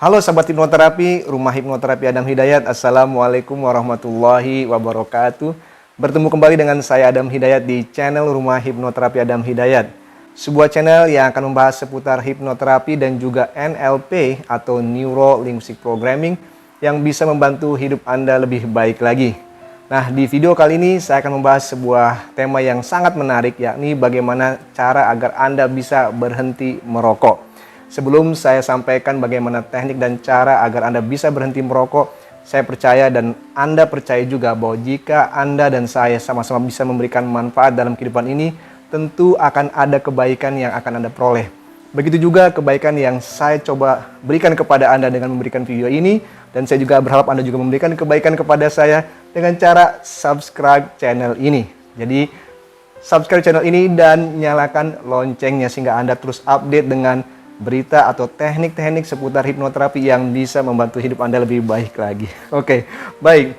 Halo sahabat hipnoterapi, Rumah Hipnoterapi Adam Hidayat. Assalamualaikum warahmatullahi wabarakatuh. Bertemu kembali dengan saya Adam Hidayat di channel Rumah Hipnoterapi Adam Hidayat. Sebuah channel yang akan membahas seputar hipnoterapi dan juga NLP atau Neuro Linguistic Programming yang bisa membantu hidup Anda lebih baik lagi. Nah, di video kali ini saya akan membahas sebuah tema yang sangat menarik, yakni bagaimana cara agar Anda bisa berhenti merokok. Sebelum saya sampaikan bagaimana teknik dan cara agar Anda bisa berhenti merokok, saya percaya dan Anda percaya juga bahwa jika Anda dan saya sama-sama bisa memberikan manfaat dalam kehidupan ini, tentu akan ada kebaikan yang akan Anda peroleh. Begitu juga kebaikan yang saya coba berikan kepada Anda dengan memberikan video ini, dan saya juga berharap Anda juga memberikan kebaikan kepada saya dengan cara subscribe channel ini. Jadi, subscribe channel ini dan nyalakan loncengnya sehingga Anda terus update dengan berita atau teknik-teknik seputar hipnoterapi yang bisa membantu hidup Anda lebih baik lagi. Oke, baik.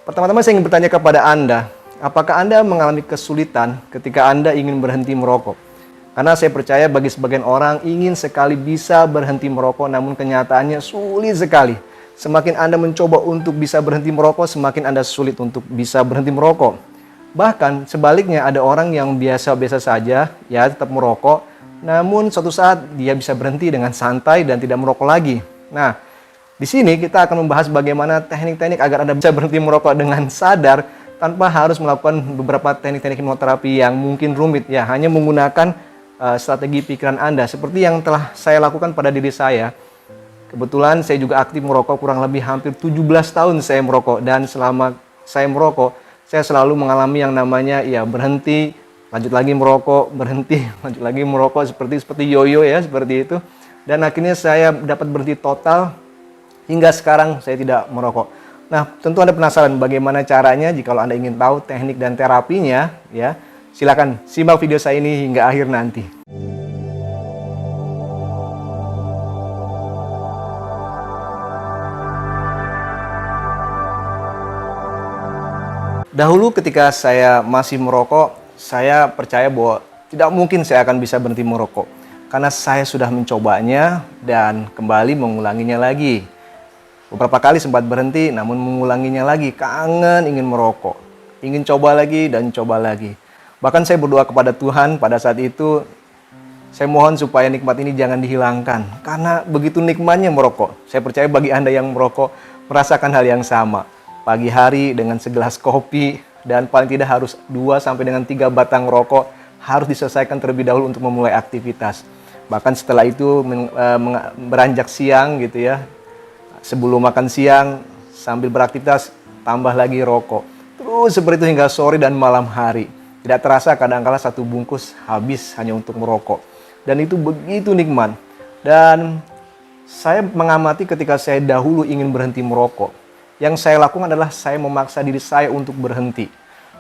Pertama-tama saya ingin bertanya kepada Anda, apakah Anda mengalami kesulitan ketika Anda ingin berhenti merokok? Karena saya percaya bagi sebagian orang ingin sekali bisa berhenti merokok, namun kenyataannya sulit sekali. Semakin Anda mencoba untuk bisa berhenti merokok, semakin Anda sulit untuk bisa berhenti merokok. Bahkan sebaliknya ada orang yang biasa-biasa saja, ya tetap merokok, namun suatu saat dia bisa berhenti dengan santai dan tidak merokok lagi. Nah, di sini kita akan membahas bagaimana teknik-teknik agar Anda bisa berhenti merokok dengan sadar tanpa harus melakukan beberapa teknik-teknik hipnoterapi yang mungkin rumit, ya hanya menggunakan strategi pikiran Anda seperti yang telah saya lakukan pada diri saya. Kebetulan saya juga aktif merokok kurang lebih hampir 17 tahun saya merokok, dan selama saya merokok saya selalu mengalami yang namanya ya berhenti, lanjut lagi merokok, berhenti, lanjut lagi merokok, seperti yoyo ya, seperti itu. Dan akhirnya saya dapat berhenti total, hingga sekarang saya tidak merokok. Nah, tentu Anda penasaran bagaimana caranya. Jika Anda ingin tahu teknik dan terapinya, ya silakan simak video saya ini hingga akhir nanti. Dahulu ketika saya masih merokok, saya percaya bahwa tidak mungkin saya akan bisa berhenti merokok. Karena saya sudah mencobanya dan kembali mengulanginya lagi. Beberapa kali sempat berhenti, namun mengulanginya lagi. Kangen ingin merokok. Ingin coba lagi dan coba lagi. Bahkan saya berdoa kepada Tuhan pada saat itu, saya mohon supaya nikmat ini jangan dihilangkan. Karena begitu nikmatnya merokok. Saya percaya bagi Anda yang merokok, merasakan hal yang sama. Pagi hari dengan segelas kopi, dan paling tidak harus 2 sampai dengan 3 batang rokok harus diselesaikan terlebih dahulu untuk memulai aktivitas. Bahkan setelah itu beranjak siang gitu ya. Sebelum makan siang sambil beraktivitas tambah lagi rokok. Terus seperti itu hingga sore dan malam hari. Tidak terasa kadang-kala 1 bungkus habis hanya untuk merokok. Dan itu begitu nikmat. Dan saya mengamati ketika saya dahulu ingin berhenti merokok. Yang saya lakukan adalah saya memaksa diri saya untuk berhenti.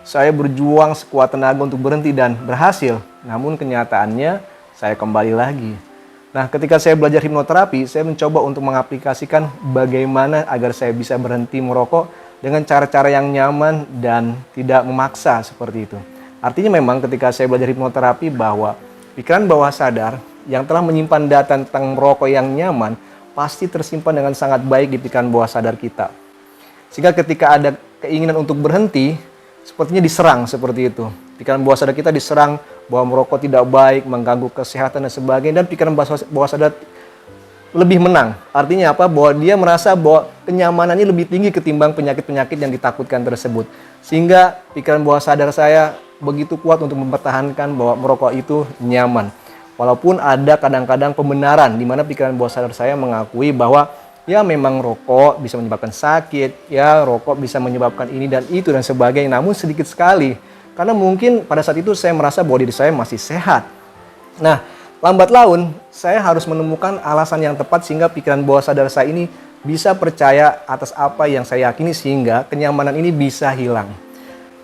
Saya berjuang sekuat tenaga untuk berhenti dan berhasil. Namun kenyataannya saya kembali lagi. Nah, ketika saya belajar hipnoterapi, saya mencoba untuk mengaplikasikan bagaimana agar saya bisa berhenti merokok dengan cara-cara yang nyaman dan tidak memaksa seperti itu. Artinya memang ketika saya belajar hipnoterapi bahwa pikiran bawah sadar yang telah menyimpan data tentang merokok yang nyaman pasti tersimpan dengan sangat baik di pikiran bawah sadar kita. Sehingga ketika ada keinginan untuk berhenti, sepertinya diserang seperti itu. Pikiran bawah sadar kita diserang bahwa merokok tidak baik, mengganggu kesehatan dan sebagainya. Dan pikiran bawah sadar lebih menang. Artinya apa? Bahwa dia merasa bahwa kenyamanannya lebih tinggi ketimbang penyakit-penyakit yang ditakutkan tersebut. Sehingga pikiran bawah sadar saya begitu kuat untuk mempertahankan bahwa merokok itu nyaman. Walaupun ada kadang-kadang pembenaran di mana pikiran bawah sadar saya mengakui bahwa ya memang rokok bisa menyebabkan sakit, ya rokok bisa menyebabkan ini dan itu dan sebagainya, namun sedikit sekali. Karena mungkin pada saat itu saya merasa bahwa diri saya masih sehat. Nah, lambat laun saya harus menemukan alasan yang tepat sehingga pikiran bawah sadar saya ini bisa percaya atas apa yang saya yakini sehingga kenyamanan ini bisa hilang.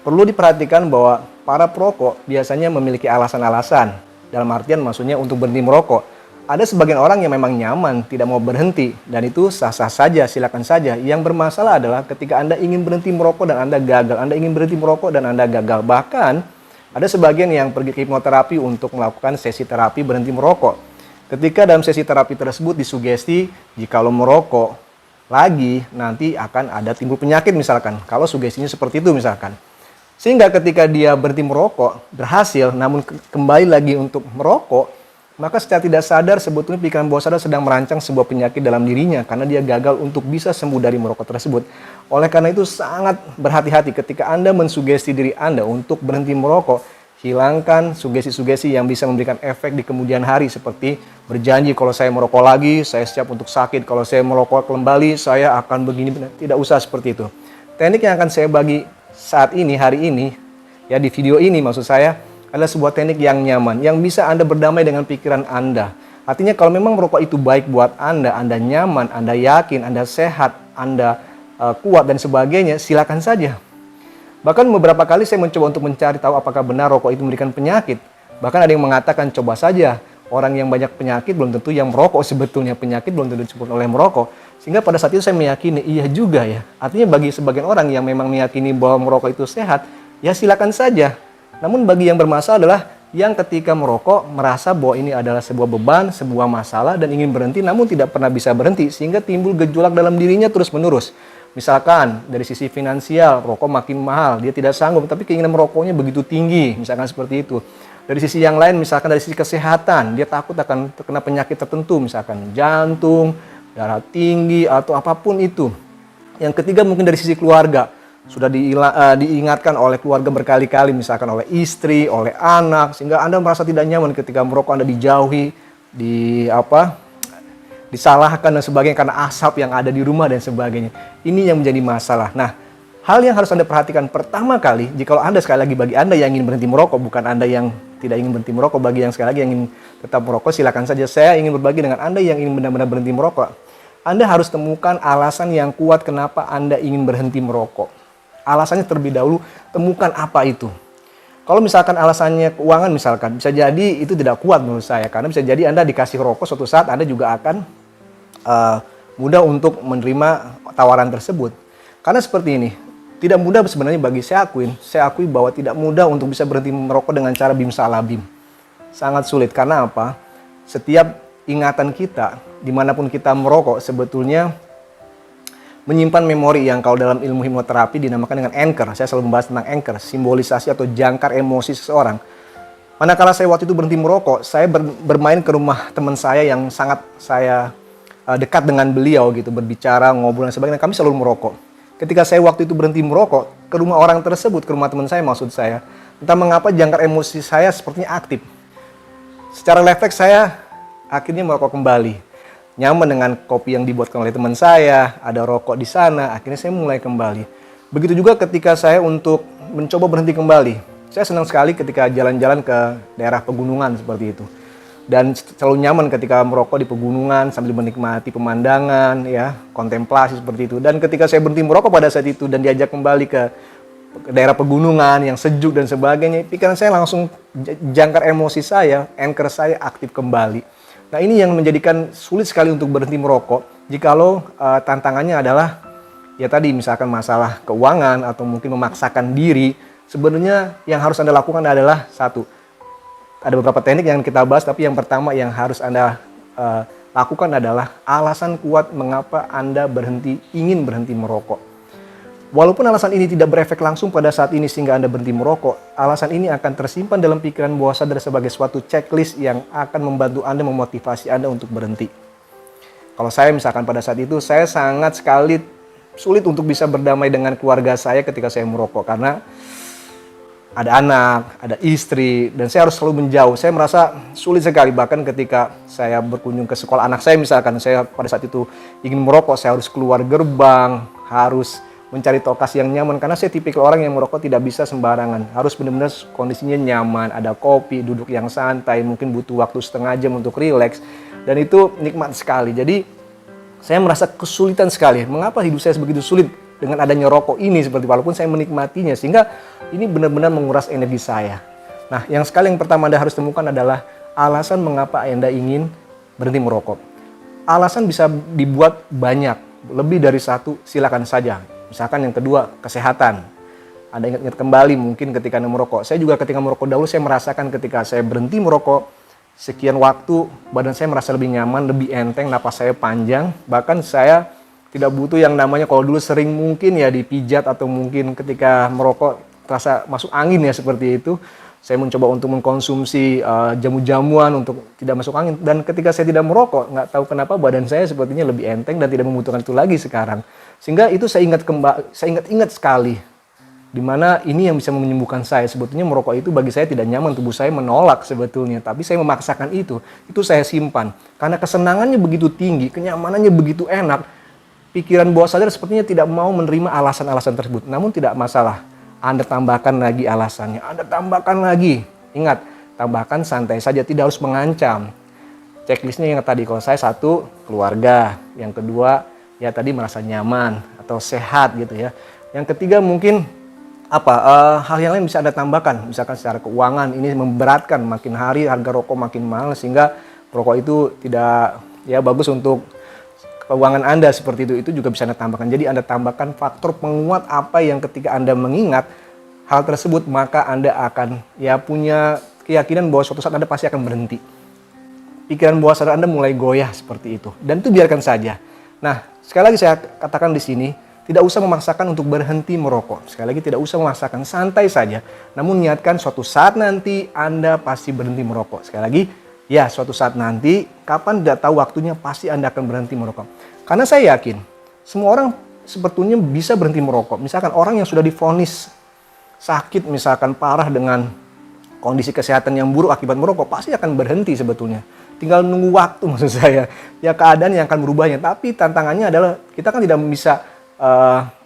Perlu diperhatikan bahwa para perokok biasanya memiliki alasan-alasan. Dalam artian maksudnya untuk berhenti merokok. Ada sebagian orang yang memang nyaman, tidak mau berhenti, dan itu sah-sah saja, silakan saja. Yang bermasalah adalah ketika Anda ingin berhenti merokok dan Anda gagal, Anda ingin berhenti merokok dan Anda gagal. Bahkan, ada sebagian yang pergi ke hipnoterapi untuk melakukan sesi terapi berhenti merokok. Ketika dalam sesi terapi tersebut disugesti, jikalau merokok lagi nanti akan ada timbul penyakit misalkan. Kalau sugestinya seperti itu misalkan. Sehingga ketika dia berhenti merokok, berhasil, namun kembali lagi untuk merokok, maka secara tidak sadar sebetulnya pikiran bawah sadar sedang merancang sebuah penyakit dalam dirinya karena dia gagal untuk bisa sembuh dari merokok tersebut. Oleh karena itu sangat berhati-hati ketika Anda mensugesti diri Anda untuk berhenti merokok. Hilangkan sugesti-sugesti yang bisa memberikan efek di kemudian hari seperti berjanji kalau saya merokok lagi, saya siap untuk sakit. Kalau saya merokok kembali, saya akan begini. Tidak usah seperti itu. Teknik yang akan saya bagi saat ini, hari ini, ya di video ini maksud saya, adalah sebuah teknik yang nyaman, yang bisa Anda berdamai dengan pikiran Anda. Artinya kalau memang merokok itu baik buat Anda nyaman, Anda yakin, Anda sehat, Anda kuat dan sebagainya, silakan saja. Bahkan beberapa kali saya mencoba untuk mencari tahu apakah benar rokok itu memberikan penyakit. Bahkan ada yang mengatakan coba saja, orang yang banyak penyakit belum tentu yang merokok sebetulnya penyakit belum tentu disebut oleh merokok. Sehingga pada saat itu saya meyakini, iya juga ya. Artinya bagi sebagian orang yang memang meyakini bahwa merokok itu sehat, ya silakan saja. Namun bagi yang bermasalah adalah yang ketika merokok merasa bahwa ini adalah sebuah beban, sebuah masalah dan ingin berhenti namun tidak pernah bisa berhenti sehingga timbul gejolak dalam dirinya terus-menerus. Misalkan dari sisi finansial, rokok makin mahal, dia tidak sanggup, tapi keinginan merokoknya begitu tinggi, misalkan seperti itu. Dari sisi yang lain, misalkan dari sisi kesehatan, dia takut akan terkena penyakit tertentu, misalkan jantung, darah tinggi, atau apapun itu. Yang ketiga mungkin dari sisi keluarga, sudah diingatkan oleh keluarga berkali-kali, misalkan oleh istri, oleh anak, sehingga Anda merasa tidak nyaman ketika merokok, Anda dijauhi, disalahkan dan sebagainya karena asap yang ada di rumah dan sebagainya. Ini yang menjadi masalah. Nah, hal yang harus Anda perhatikan pertama kali, jika Anda sekali lagi bagi Anda yang ingin berhenti merokok, bukan Anda yang tidak ingin berhenti merokok, bagi yang sekali lagi yang ingin tetap merokok, silakan saja. Saya ingin berbagi dengan Anda yang ingin benar-benar berhenti merokok. Anda harus temukan alasan yang kuat kenapa Anda ingin berhenti merokok. Alasannya terlebih dahulu, temukan apa itu. Kalau misalkan alasannya keuangan misalkan, bisa jadi itu tidak kuat menurut saya. Karena bisa jadi Anda dikasih rokok suatu saat Anda juga akan mudah untuk menerima tawaran tersebut. Karena seperti ini, tidak mudah sebenarnya bagi saya akui bahwa tidak mudah untuk bisa berhenti merokok dengan cara bim salah bim. Sangat sulit, karena apa? Setiap ingatan kita, dimanapun kita merokok, sebetulnya menyimpan memori yang kalau dalam ilmu hipnoterapi dinamakan dengan anchor. Saya selalu membahas tentang anchor, simbolisasi atau jangkar emosi seseorang. Manakala saya waktu itu berhenti merokok, saya bermain ke rumah teman saya yang sangat saya dekat dengan beliau gitu, berbicara, ngobrol dan sebagainya. Kami selalu merokok. Ketika saya waktu itu berhenti merokok, ke rumah orang tersebut, ke rumah teman saya maksud saya, entah mengapa jangkar emosi saya sepertinya aktif. Secara refleks saya akhirnya merokok kembali. Nyaman dengan kopi yang dibuatkan oleh teman saya, ada rokok di sana, akhirnya saya mulai kembali. Begitu juga ketika saya untuk mencoba berhenti kembali. Saya senang sekali ketika jalan-jalan ke daerah pegunungan seperti itu. Dan selalu nyaman ketika merokok di pegunungan sambil menikmati pemandangan, ya, kontemplasi seperti itu. Dan ketika saya berhenti merokok pada saat itu dan diajak kembali ke daerah pegunungan yang sejuk dan sebagainya, pikiran saya langsung, jangkar emosi saya, anchor saya aktif kembali. Nah, ini yang menjadikan sulit sekali untuk berhenti merokok jikalau tantangannya adalah ya tadi misalkan masalah keuangan atau mungkin memaksakan diri. Sebenarnya yang harus Anda lakukan adalah satu, ada beberapa teknik yang kita bahas, tapi yang pertama yang harus Anda lakukan adalah alasan kuat mengapa Anda ingin berhenti merokok. Walaupun alasan ini tidak berefek langsung pada saat ini sehingga Anda berhenti merokok, alasan ini akan tersimpan dalam pikiran bawah sadar sebagai suatu checklist yang akan membantu Anda, memotivasi Anda untuk berhenti. Kalau saya misalkan pada saat itu, saya sangat sekali sulit untuk bisa berdamai dengan keluarga saya ketika saya merokok. Karena ada anak, ada istri, dan saya harus selalu menjauh. Saya merasa sulit sekali, bahkan ketika saya berkunjung ke sekolah anak saya misalkan, saya pada saat itu ingin merokok, saya harus keluar gerbang, harus mencari lokasi yang nyaman, karena saya tipikal orang yang merokok tidak bisa sembarangan. Harus benar-benar kondisinya nyaman, ada kopi, duduk yang santai, mungkin butuh waktu setengah jam untuk rileks, dan itu nikmat sekali. Jadi saya merasa kesulitan sekali. Mengapa hidup saya begitu sulit dengan adanya rokok ini, seperti walaupun saya menikmatinya, sehingga ini benar-benar menguras energi saya. Nah, yang pertama Anda harus temukan adalah alasan mengapa Anda ingin berhenti merokok. Alasan bisa dibuat banyak, lebih dari satu, silakan saja. Misalkan yang kedua, kesehatan. Anda ingat-ingat kembali mungkin ketika Anda merokok. Saya juga ketika merokok dahulu, saya merasakan ketika saya berhenti merokok, sekian waktu badan saya merasa lebih nyaman, lebih enteng, napas saya panjang. Bahkan saya tidak butuh yang namanya, kalau dulu sering mungkin ya dipijat atau mungkin ketika merokok terasa masuk angin ya seperti itu. Saya mencoba untuk mengkonsumsi jamu-jamuan untuk tidak masuk angin. Dan ketika saya tidak merokok, nggak tahu kenapa badan saya sepertinya lebih enteng dan tidak membutuhkan itu lagi sekarang. Sehingga itu saya ingat sekali. Dimana ini yang bisa menyembuhkan saya. Sebetulnya merokok itu bagi saya tidak nyaman, tubuh saya menolak sebetulnya. Tapi saya memaksakan itu saya simpan. Karena kesenangannya begitu tinggi, kenyamanannya begitu enak. Pikiran bawah sadar sepertinya tidak mau menerima alasan-alasan tersebut. Namun tidak masalah. Anda tambahkan lagi alasannya, Anda tambahkan lagi. Ingat, tambahkan santai saja, tidak harus mengancam. Checklistnya yang tadi, kalau saya satu, keluarga. Yang kedua, ya tadi merasa nyaman atau sehat gitu ya. Yang ketiga mungkin hal yang lain bisa Anda tambahkan. Misalkan secara keuangan, ini memberatkan, makin hari harga rokok makin mahal sehingga rokok itu tidak bagus untuk keuangan Anda seperti itu juga bisa Anda tambahkan. Jadi Anda tambahkan faktor penguat apa yang ketika Anda mengingat hal tersebut, maka Anda akan punya keyakinan bahwa suatu saat Anda pasti akan berhenti. Pikiran bawah sadar Anda mulai goyah seperti itu. Dan itu biarkan saja. Nah, sekali lagi saya katakan di sini, tidak usah memaksakan untuk berhenti merokok. Sekali lagi tidak usah memaksakan, santai saja. Namun niatkan suatu saat nanti Anda pasti berhenti merokok. Sekali lagi, ya, suatu saat nanti, kapan tidak tahu waktunya, pasti Anda akan berhenti merokok. Karena saya yakin, semua orang sebetulnya bisa berhenti merokok. Misalkan orang yang sudah divonis sakit, misalkan parah dengan kondisi kesehatan yang buruk akibat merokok, pasti akan berhenti sebetulnya. Tinggal nunggu waktu maksud saya. Ya keadaan yang akan berubahnya. Tapi tantangannya adalah kita kan tidak bisa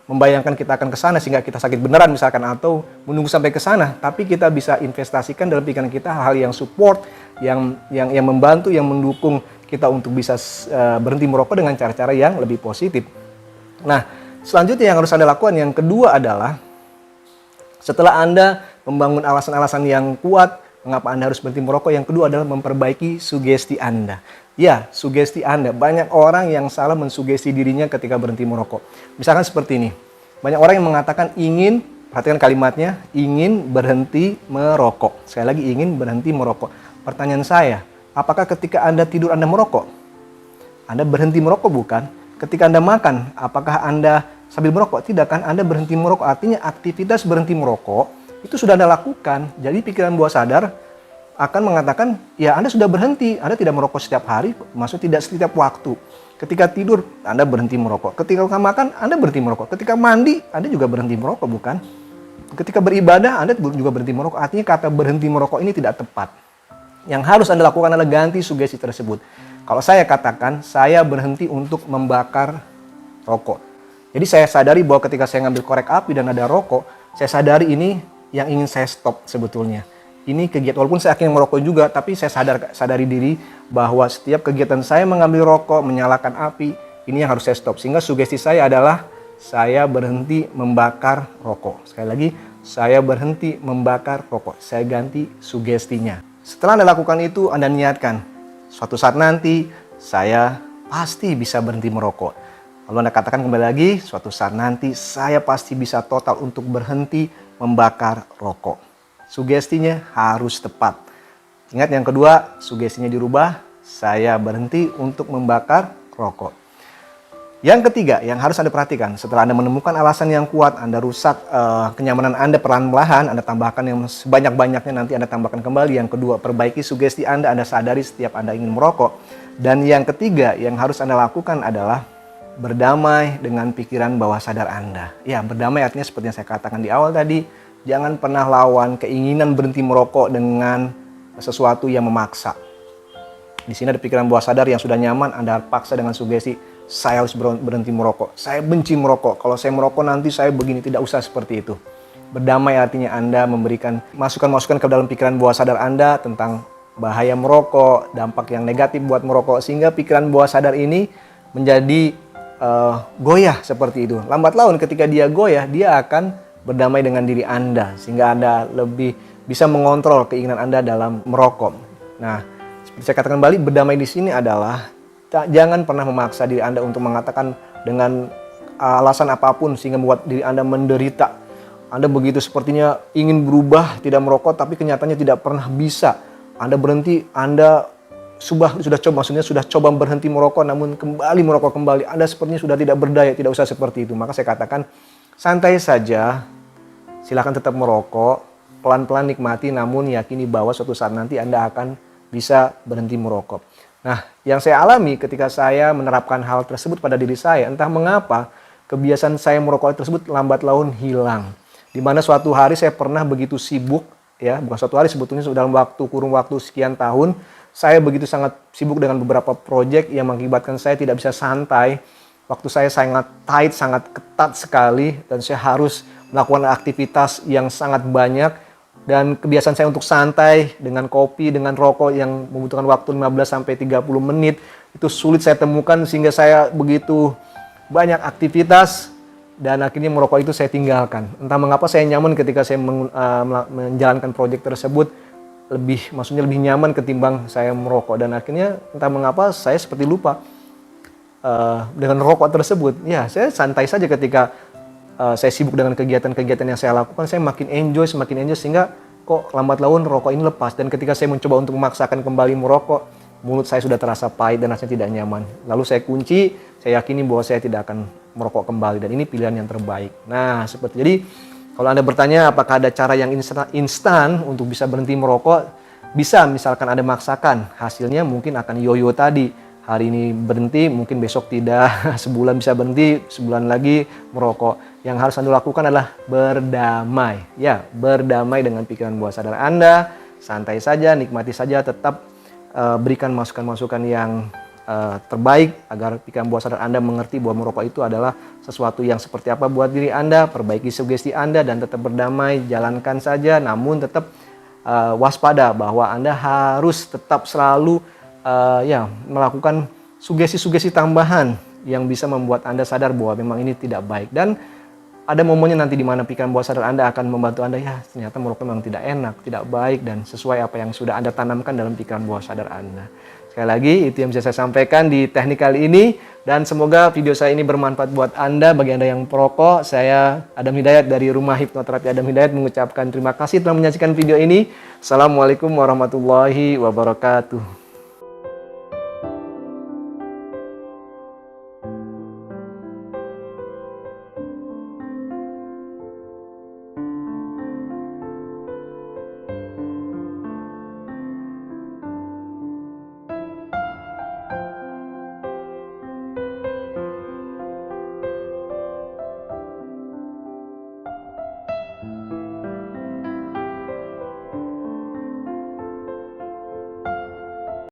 membayangkan kita akan ke sana sehingga kita sakit beneran misalkan, atau menunggu sampai ke sana, tapi kita bisa investasikan dalam pikiran kita hal yang support, yang membantu, yang mendukung kita untuk bisa berhenti merokok dengan cara-cara yang lebih positif. Nah, selanjutnya yang harus Anda lakukan yang kedua adalah setelah Anda membangun alasan-alasan yang kuat mengapa Anda harus berhenti merokok, yang kedua adalah memperbaiki sugesti Anda. Ya, sugesti Anda. Banyak orang yang salah mensugesti dirinya ketika berhenti merokok. Misalkan seperti ini. Banyak orang yang mengatakan perhatikan kalimatnya, ingin berhenti merokok. Sekali lagi, ingin berhenti merokok. Pertanyaan saya, apakah ketika Anda tidur Anda merokok? Anda berhenti merokok bukan? Ketika Anda makan, apakah Anda sambil merokok? Tidak kan? Anda berhenti merokok. Artinya aktivitas berhenti merokok itu sudah Anda lakukan. Jadi pikiran bawah sadar akan mengatakan, ya Anda sudah berhenti, Anda tidak merokok setiap hari, maksudnya tidak setiap waktu. Ketika tidur, Anda berhenti merokok. Ketika makan, Anda berhenti merokok. Ketika mandi, Anda juga berhenti merokok, bukan? Ketika beribadah, Anda juga berhenti merokok. Artinya kata berhenti merokok ini tidak tepat. Yang harus Anda lakukan adalah ganti sugesti tersebut. Kalau saya katakan, saya berhenti untuk membakar rokok. Jadi saya sadari bahwa ketika saya ngambil korek api dan ada rokok, saya sadari ini yang ingin saya stop sebetulnya. Ini kegiatan, walaupun saya akhirnya merokok juga, tapi saya sadari diri bahwa setiap kegiatan saya mengambil rokok, menyalakan api, ini yang harus saya stop. Sehingga sugesti saya adalah saya berhenti membakar rokok. Sekali lagi, saya berhenti membakar rokok. Saya ganti sugestinya. Setelah Anda lakukan itu, Anda niatkan, suatu saat nanti saya pasti bisa berhenti merokok. Lalu Anda katakan kembali lagi, suatu saat nanti saya pasti bisa total untuk berhenti membakar rokok. Sugestinya harus tepat. Ingat yang kedua, sugestinya dirubah, saya berhenti untuk membakar rokok. Yang ketiga, yang harus Anda perhatikan, setelah Anda menemukan alasan yang kuat, Anda rusak kenyamanan Anda perlahan-lahan, Anda tambahkan yang sebanyak-banyaknya, nanti Anda tambahkan kembali. Yang kedua, perbaiki sugesti Anda sadari setiap Anda ingin merokok. Dan yang ketiga, yang harus Anda lakukan adalah berdamai dengan pikiran bawah sadar Anda. Ya, berdamai artinya seperti yang saya katakan di awal tadi, jangan pernah lawan keinginan berhenti merokok dengan sesuatu yang memaksa. Di sini ada pikiran bawah sadar yang sudah nyaman, Anda paksa dengan sugesti, saya harus berhenti merokok, saya benci merokok, kalau saya merokok nanti saya begini. Tidak usah seperti itu. Berdamai artinya Anda memberikan masukan-masukan ke dalam pikiran bawah sadar Anda tentang bahaya merokok, dampak yang negatif buat merokok, sehingga pikiran bawah sadar ini menjadi goyah seperti itu. Lambat laun ketika dia goyah, dia akan berdamai dengan diri Anda, sehingga Anda lebih bisa mengontrol keinginan Anda dalam merokok. Nah, seperti saya katakan kembali, berdamai di sini adalah jangan pernah memaksa diri Anda untuk mengatakan dengan alasan apapun sehingga membuat diri Anda menderita. Anda begitu sepertinya ingin berubah, tidak merokok, tapi kenyataannya tidak pernah bisa. Anda berhenti, Anda sudah coba, maksudnya sudah coba berhenti merokok namun kembali merokok kembali, Anda sepertinya sudah tidak berdaya, tidak usah seperti itu. Maka saya katakan santai saja, silakan tetap merokok, pelan-pelan nikmati, namun yakini bahwa suatu saat nanti Anda akan bisa berhenti merokok. Nah, yang saya alami ketika saya menerapkan hal tersebut pada diri saya, entah mengapa kebiasaan saya merokok tersebut lambat laun hilang. Di mana suatu hari saya pernah begitu sibuk, ya bukan suatu hari, sebetulnya dalam kurun waktu sekian tahun, saya begitu sangat sibuk dengan beberapa proyek yang mengakibatkan saya tidak bisa santai. Waktu saya sangat tight, sangat ketat sekali, dan saya harus melakukan aktivitas yang sangat banyak. Dan kebiasaan saya untuk santai dengan kopi, dengan rokok yang membutuhkan waktu 15-30 menit, itu sulit saya temukan sehingga saya begitu banyak aktivitas dan akhirnya merokok itu saya tinggalkan. Entah mengapa saya nyaman ketika saya menjalankan proyek tersebut, maksudnya lebih nyaman ketimbang saya merokok, dan akhirnya entah mengapa saya seperti lupa dengan rokok tersebut. Ya, saya santai saja ketika saya sibuk dengan kegiatan-kegiatan yang saya lakukan, saya semakin enjoy sehingga kok lambat laun rokok ini lepas. Dan ketika saya mencoba untuk memaksakan kembali merokok, mulut saya sudah terasa pahit dan rasanya tidak nyaman. Lalu saya kunci, saya yakini bahwa saya tidak akan merokok kembali, dan ini pilihan yang terbaik. Nah, jadi kalau Anda bertanya apakah ada cara yang instan untuk bisa berhenti merokok, bisa, misalkan Anda maksakan, hasilnya mungkin akan yoyo tadi. Hari ini berhenti, mungkin besok tidak, sebulan bisa berhenti, sebulan lagi merokok. Yang harus Anda lakukan adalah berdamai. Ya, berdamai dengan pikiran bawah sadar Anda, santai saja, nikmati saja, tetap berikan masukan-masukan yang terbaik agar pikiran bawah sadar Anda mengerti bahwa merokok itu adalah sesuatu yang seperti apa buat diri Anda. Perbaiki sugesti Anda dan tetap berdamai, jalankan saja, namun tetap waspada bahwa Anda harus tetap selalu melakukan sugesti-sugesti tambahan yang bisa membuat Anda sadar bahwa memang ini tidak baik. Dan ada momennya nanti di mana pikiran bawah sadar Anda akan membantu Anda, ya ternyata merokok memang tidak enak, tidak baik, dan sesuai apa yang sudah Anda tanamkan dalam pikiran bawah sadar Anda. Sekali lagi, itu yang bisa saya sampaikan di teknik kali ini, dan semoga video saya ini bermanfaat buat Anda. Bagi Anda yang perokok, saya Adam Hidayat dari Rumah Hipnoterapi Adam Hidayat mengucapkan terima kasih telah menyaksikan video ini. Assalamualaikum warahmatullahi wabarakatuh.